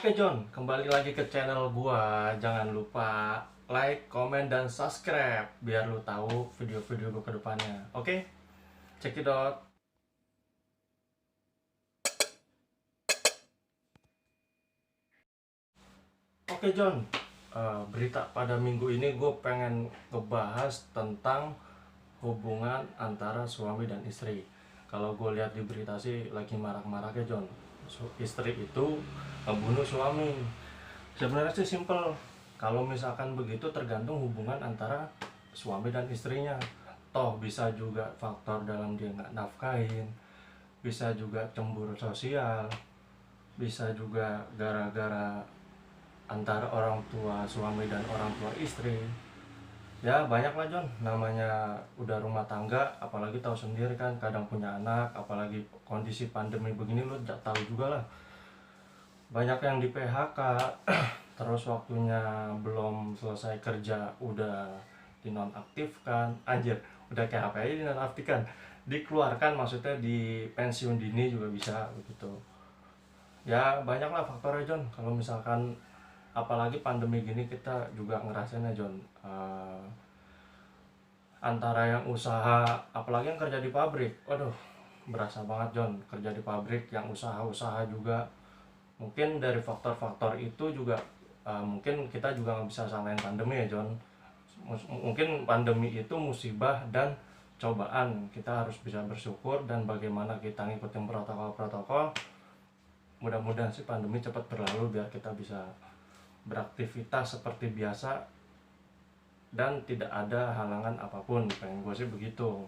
Oke John, kembali lagi ke channel gua. Jangan lupa like, komen, dan subscribe biar lu tahu video-video gua ke depannya. Oke? Check it out. Oke John, berita pada minggu ini gue pengen ngebahas tentang hubungan antara suami dan istri. Kalau gue lihat di berita sih lagi marak-maraknya John. Istri itu membunuh suami. Sebenarnya sih simple. Kalau misalkan begitu tergantung hubungan antara suami dan istrinya. Toh bisa juga faktor dalam dia nggak nafkahin, bisa juga cemburu sosial, bisa juga gara-gara antara orang tua suami dan orang tua istri. Ya banyak lah John, namanya udah rumah tangga, apalagi tahu sendiri kan, kadang punya anak, apalagi kondisi pandemi begini lu tahu juga lah. Banyak yang di PHK, terus waktunya belum selesai kerja udah dinonaktifkan, anjir, udah kayak apa aja dinonaktifkan, dikeluarkan, maksudnya di pensiun dini juga bisa begitu. Ya banyaklah faktornya John. Kalau misalkan apalagi pandemi gini kita juga ngerasainnya John. Antara yang usaha, apalagi yang kerja di pabrik, waduh, berasa banget John. Kerja di pabrik yang usaha-usaha juga, mungkin dari faktor-faktor itu juga, mungkin kita juga nggak bisa salahin pandemi ya John. Mungkin pandemi itu musibah dan cobaan, kita harus bisa bersyukur dan bagaimana kita ngikutin protokol-protokol. Mudah-mudahan sih pandemi cepat berlalu biar kita bisa beraktivitas seperti biasa dan tidak ada halangan apapun. Pengen gue sih begitu.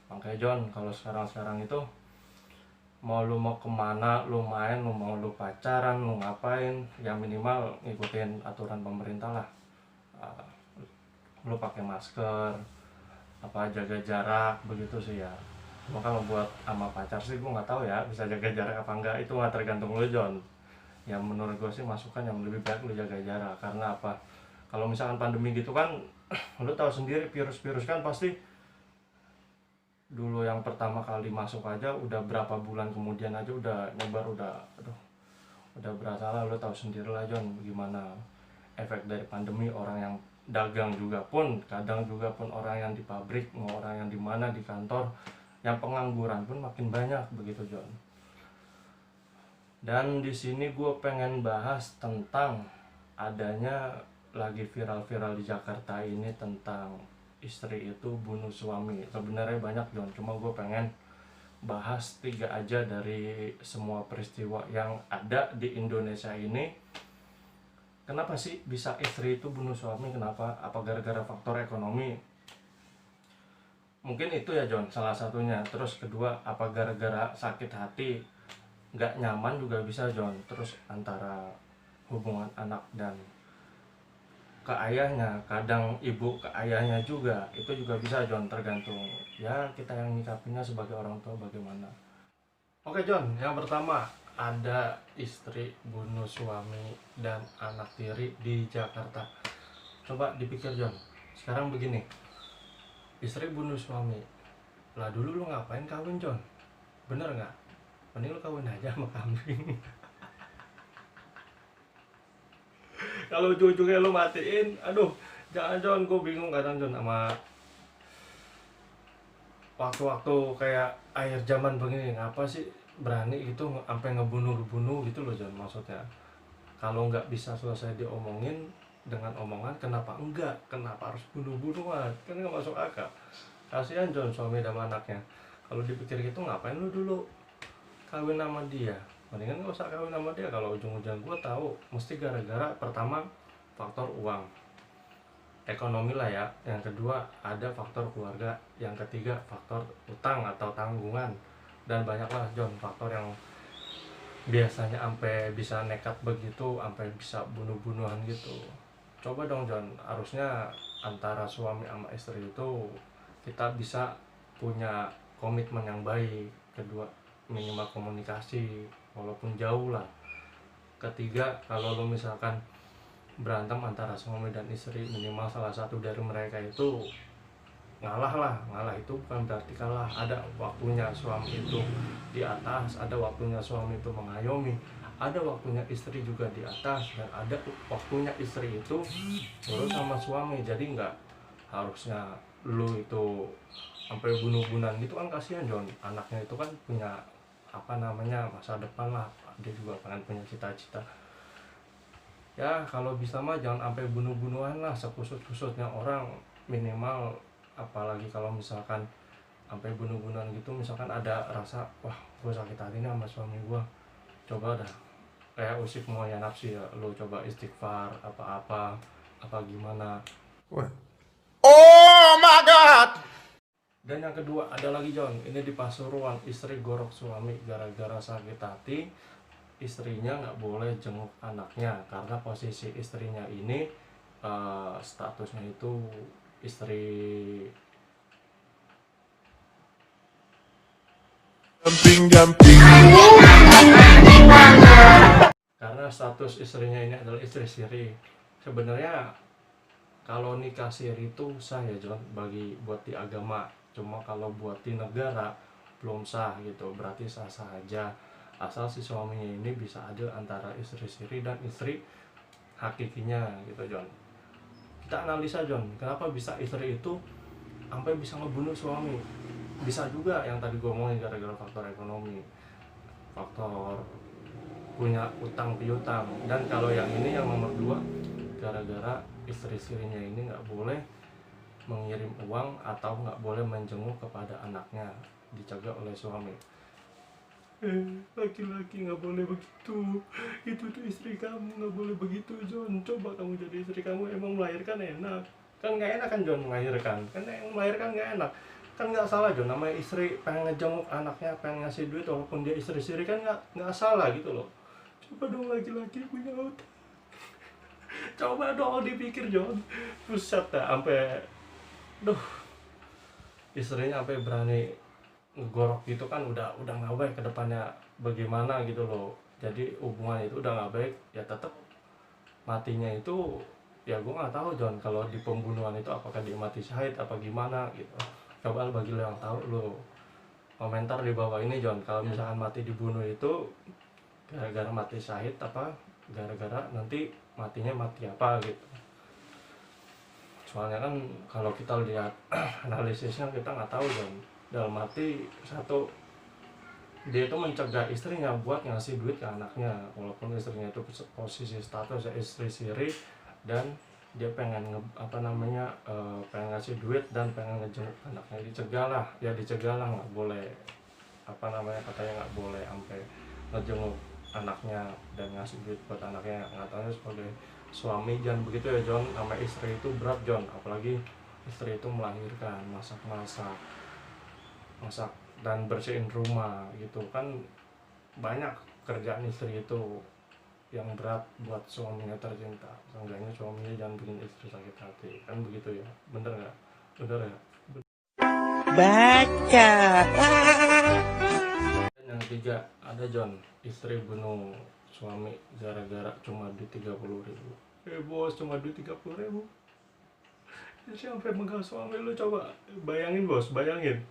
Makanya John, kalau sekarang itu mau lu mau kemana, lu main, lu mau lu pacaran, lu ngapain, ya minimal ngikutin aturan pemerintah lah. Uh, lu pakai masker, apa jaga jarak begitu sih ya. Cuma kalau buat sama pacar sih gue nggak tahu ya bisa jaga jarak apa enggak, itu nggak tergantung lu John. Ya menurut gue sih masukan yang lebih baik lu jaga jarak. Karena apa, kalau misalkan pandemi gitu kan lu tahu sendiri, virus-virus kan pasti dulu yang pertama kali masuk aja udah berapa bulan kemudian aja udah nyebar, udah berasa lah. Lu tahu sendiri lah John gimana efek dari pandemi. Orang yang dagang juga pun, kadang juga pun orang yang di pabrik, mau orang yang di mana di kantor, yang pengangguran pun makin banyak begitu John. Dan di sini gue pengen bahas tentang adanya lagi viral-viral di Jakarta ini tentang istri itu bunuh suami. Sebenarnya banyak John, cuma gue pengen bahas 3 aja dari semua peristiwa yang ada di Indonesia ini. Kenapa sih bisa istri itu bunuh suami? Kenapa? Apa gara-gara faktor ekonomi? Mungkin itu ya John, salah satunya. Terus kedua, apa gara-gara sakit hati, nggak nyaman juga bisa John. Terus antara hubungan anak dan ke ayahnya, kadang ibu ke ayahnya juga, itu juga bisa John, tergantung ya kita yang nyikapinya sebagai orang tua bagaimana. Oke John, yang pertama ada istri bunuh suami dan anak tiri di Jakarta. Coba dipikir John, sekarang begini, istri bunuh suami, lah dulu lu ngapain kawin John? Bener nggak? Mending lu kawin aja sama kambing. Kalau ujung-ujungnya lu matiin, aduh, jangan John. Gue bingung kadang John sama waktu-waktu kayak akhir zaman begini, ngapa sih berani gitu sampai ngebunuh gitu loh John. Maksudnya kalau nggak bisa selesai diomongin dengan omongan, kenapa enggak, kenapa harus bunuh-bunuhan, kan nggak masuk akal. Kasihan John suami dan anaknya. Kalau dipikir gitu, ngapain lu dulu kawin sama dia? Mendingan gak usah kawin sama dia. Kalau ujung-ujung gue tahu mesti gara-gara pertama faktor uang, ekonomi lah ya. Yang kedua ada faktor keluarga. Yang ketiga faktor utang atau tanggungan. Dan banyaklah John faktor yang biasanya sampai bisa nekat begitu, sampai bisa bunuh-bunuhan gitu. Coba dong John, harusnya antara suami sama istri itu kita bisa punya komitmen yang baik. Kedua, minimal komunikasi walaupun jauh lah. Ketiga, kalau lo misalkan berantem antara suami dan istri, minimal salah satu dari mereka itu ngalah lah. Ngalah itu bukan berarti kalah. Ada waktunya suami itu di atas, ada waktunya suami itu mengayomi, ada waktunya istri juga di atas dan ada waktunya istri itu urus sama suami. Jadi nggak harusnya lu itu sampai bunuh-bunuhan gitu kan, kasihan John. Anaknya itu kan punya apa namanya masa depan lah, dia juga pengen punya cita-cita. Ya kalau bisa mah jangan sampai bunuh-bunuhan lah, sekusut-kusutnya orang minimal. Apalagi kalau misalkan sampai bunuh-bunuhan gitu, misalkan ada rasa wah gue sakit hati nih sama suami gue, coba dah kayak usik muaya nafsi ya, lu coba istighfar apa-apa apa gimana. Oh my God. Dan yang kedua ada lagi John, ini di Pasuruan, istri gorok suami gara-gara sakit hati. Istrinya nggak boleh jenguk anaknya karena posisi istrinya ini statusnya itu istri. Jumping. Karena status istrinya ini adalah istri siri. Sebenarnya kalau nikah siri itu sah ya John, bagi buat di agama. Cuma kalau buat di negara belum sah gitu, berarti sah-sah aja asal si suaminya ini bisa adil antara istri siri dan istri hakikinya gitu John. Kita analisa John, kenapa bisa istri itu sampai bisa ngebunuh suami. Bisa juga yang tadi gue omongin gara-gara faktor ekonomi, faktor punya utang piutang. Dan kalau yang ini yang nomor 2, gara-gara istri sirinya ini nggak boleh mengirim uang atau nggak boleh menjenguk kepada anaknya, dicegah oleh suami. Laki-laki nggak boleh begitu, itu tuh istri kamu nggak boleh begitu John. Coba kamu jadi istri kamu, emang melahirkan enak kan? Nggak enak kan John melahirkan kan, yang melahirkan nggak enak kan. Nggak salah John, namanya istri pengen ngejenguk anaknya, pengen ngasih duit walaupun dia istri siri kan, nggak salah gitu loh. Coba dong laki-laki punya otak, coba dong dipikir John. Buset dah, sampai duh, istrinya sampai berani ngegorok gitu kan, udah nggak baik ke depannya bagaimana gitu loh. Jadi hubungan itu udah nggak baik ya, tetap matinya itu ya gue nggak tahu John. Kalau di pembunuhan itu apakah dia mati syahid apa gimana gitu, coba bagi lo yang tahu lo komentar di bawah ini John. Kalau misalkan mati dibunuh itu gara-gara mati syahid apa gara-gara nanti matinya mati apa gitu. Soalnya kan kalau kita lihat analisisnya kita nggak tahu John. Dalam arti satu, dia itu mencegah istrinya buat ngasih duit ke anaknya walaupun istrinya itu posisi status ya istri siri, dan dia pengen pengen ngasih duit dan pengen ngejenguk anaknya, dicegah lah ya, dicegah lah, nggak boleh katanya nggak boleh sampai ngejenguk anaknya dan ngasih duit buat anaknya. Katanya sebagai suami jangan begitu ya John, sama istri itu berat John. Apalagi istri itu melahirkan, masak dan bersihin rumah gitu kan, banyak kerjaan istri itu yang berat buat suaminya tercinta. Seenggaknya suaminya jangan bikin istri sakit hati kan, begitu ya, bener nggak? Bener ya. Baca. Dan yang ketiga ada John, istri bunuh suami gara-gara cuma duit 30.000. Bos, cuma duit 30.000 sampai megang suami lu. Coba bayangin bos, bayangin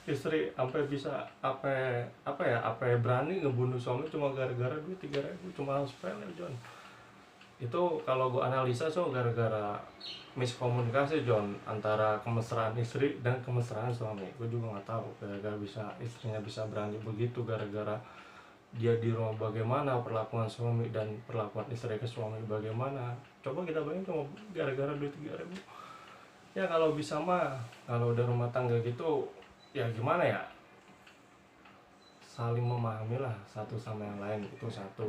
istri sampai bisa apa ya berani ngebunuh suami cuma gara-gara duit 3.000, cuma sepele John. Itu kalau gue analisa gara-gara miskomunikasi John, antara kemesraan istri dan kemesraan suami. Gue juga nggak tahu gara-gara istrinya bisa berani begitu, gara-gara dia di rumah bagaimana perlakuan suami dan perlakuan istri ke suami bagaimana. Coba kita bayangin cuma gara-gara duit 3.000. Ya kalau bisa mah, kalau udah rumah tangga gitu ya gimana ya, saling memahami lah satu sama yang lain, itu satu.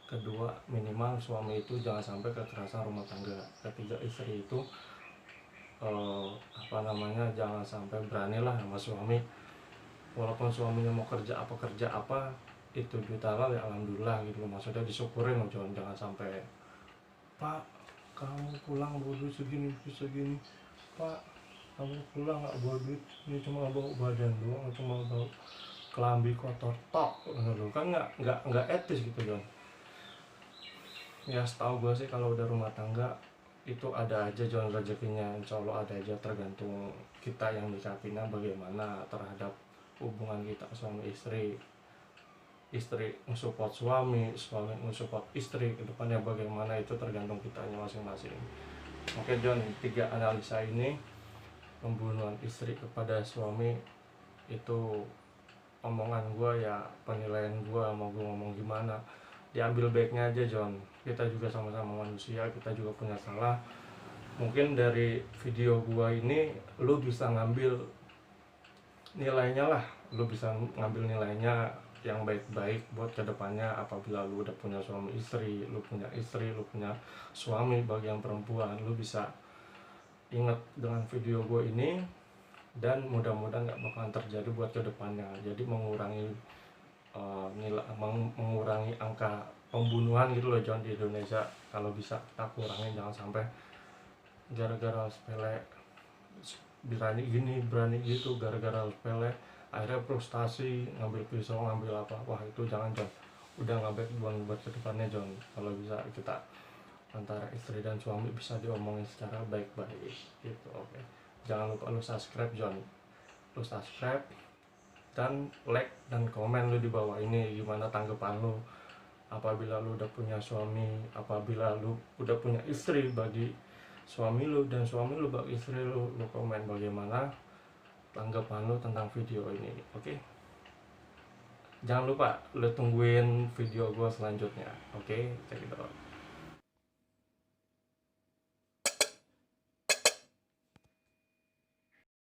Kedua, minimal suami itu jangan sampai kekerasan rumah tangga. Ketiga, istri itu jangan sampai beranilah sama suami, walaupun suaminya mau kerja apa itu duit halal ya alhamdulillah gitu loh. Maksudnya disyukurin loh jangan sampai, Pak kamu pulang bawa duit segini Pak kamu pulang nggak bawa duit, ini cuma bawa badan doang, cuma bawa kelambi kotor tok gitu kan, nggak etis gitu John. Ya setahu gue sih kalau udah rumah tangga itu ada aja John rezekinya, insya Allah ada aja, tergantung kita yang nyikapinnya bagaimana terhadap hubungan kita suami istri. istri mensupport suami, suami mensupport istri, ke depannya bagaimana itu tergantung kitanya masing-masing. Oke John, 3 analisa ini pembunuhan istri kepada suami itu omongan gue ya, penilaian gue, mau gue ngomong gimana, diambil baiknya aja John. Kita juga sama-sama manusia, kita juga punya salah. Mungkin dari video gue ini lu bisa ngambil nilainya lah, lu bisa ngambil nilainya yang baik-baik buat kedepannya. Apabila lu udah punya suami istri, lu punya suami bagi yang perempuan, lu bisa ingat dengan video gue ini, dan mudah-mudahan nggak bakalan terjadi buat kedepannya. Jadi mengurangi mengurangi angka pembunuhan gitu loh John di Indonesia. Kalau bisa kita kurangin, jangan sampai gara-gara sepele berani gini berani gitu, gara-gara sepele akhirnya frustasi ngambil pisau ngambil apa. Wah itu jangan John, udah nggak baik buat kedepannya John. Kalau bisa kita antara istri dan suami bisa diomongin secara baik-baik gitu. Oke, jangan lupa lu subscribe John, lu subscribe dan like dan komen lu di bawah ini gimana tanggapan lu apabila lu udah punya suami, apabila lu udah punya istri. Bagi suami lu dan suami lu bagi istri lu, lu komen bagaimana tanggapan lu tentang video ini. Oke, jangan lupa lu tungguin video gue selanjutnya. Oke, check it out.